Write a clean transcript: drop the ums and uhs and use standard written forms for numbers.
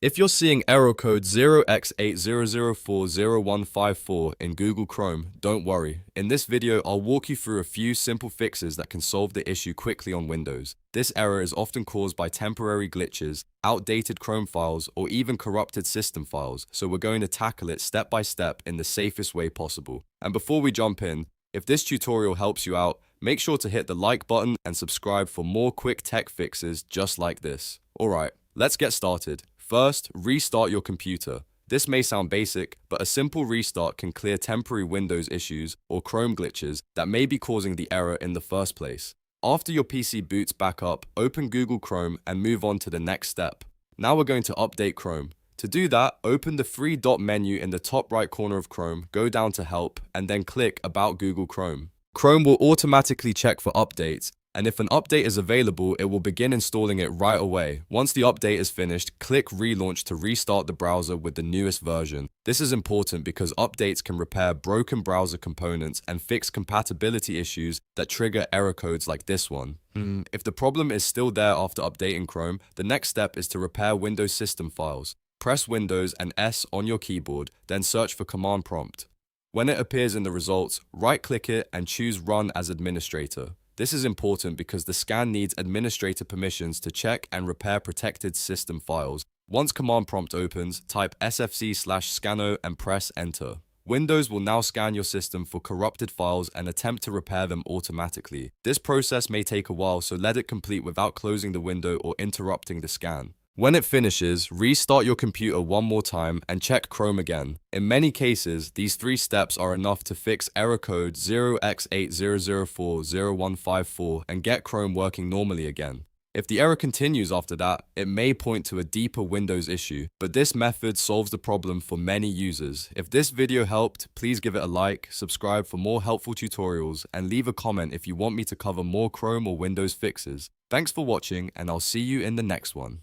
If you're seeing error code 0X80040154 in Google Chrome, don't worry. In this video, I'll walk you through a few simple fixes that can solve the issue quickly on Windows. This error is often caused by temporary glitches, outdated Chrome files, or even corrupted system files, so we're going to tackle it step by step in the safest way possible. And before we jump in, if this tutorial helps you out, make sure to hit the like button and subscribe for more quick tech fixes just like this. Alright, let's get started. First, restart your computer. This may sound basic, but a simple restart can clear temporary Windows issues or Chrome glitches that may be causing the error in the first place. After your PC boots back up, open Google Chrome and move on to the next step. Now we're going to update Chrome. To do that, open the three dot menu in the top right corner of Chrome, go down to Help, and then click About Google Chrome. Chrome will automatically check for updates, and if an update is available, it will begin installing it right away. Once the update is finished, click Relaunch to restart the browser with the newest version. This is important because updates can repair broken browser components and fix compatibility issues that trigger error codes like this one. If the problem is still there after updating Chrome, the next step is to repair Windows system files. Press Windows and S on your keyboard, then search for Command Prompt. When it appears in the results, right-click it and choose Run as Administrator. This is important because the scan needs administrator permissions to check and repair protected system files. Once Command Prompt opens, type sfc/scannow and press Enter. Windows will now scan your system for corrupted files and attempt to repair them automatically. This process may take a while, so let it complete without closing the window or interrupting the scan. When it finishes, restart your computer one more time and check Chrome again. In many cases, these three steps are enough to fix error code 0X80040154 and get Chrome working normally again. If the error continues after that, it may point to a deeper Windows issue, but this method solves the problem for many users. If this video helped, please give it a like, subscribe for more helpful tutorials, and leave a comment if you want me to cover more Chrome or Windows fixes. Thanks for watching, and I'll see you in the next one.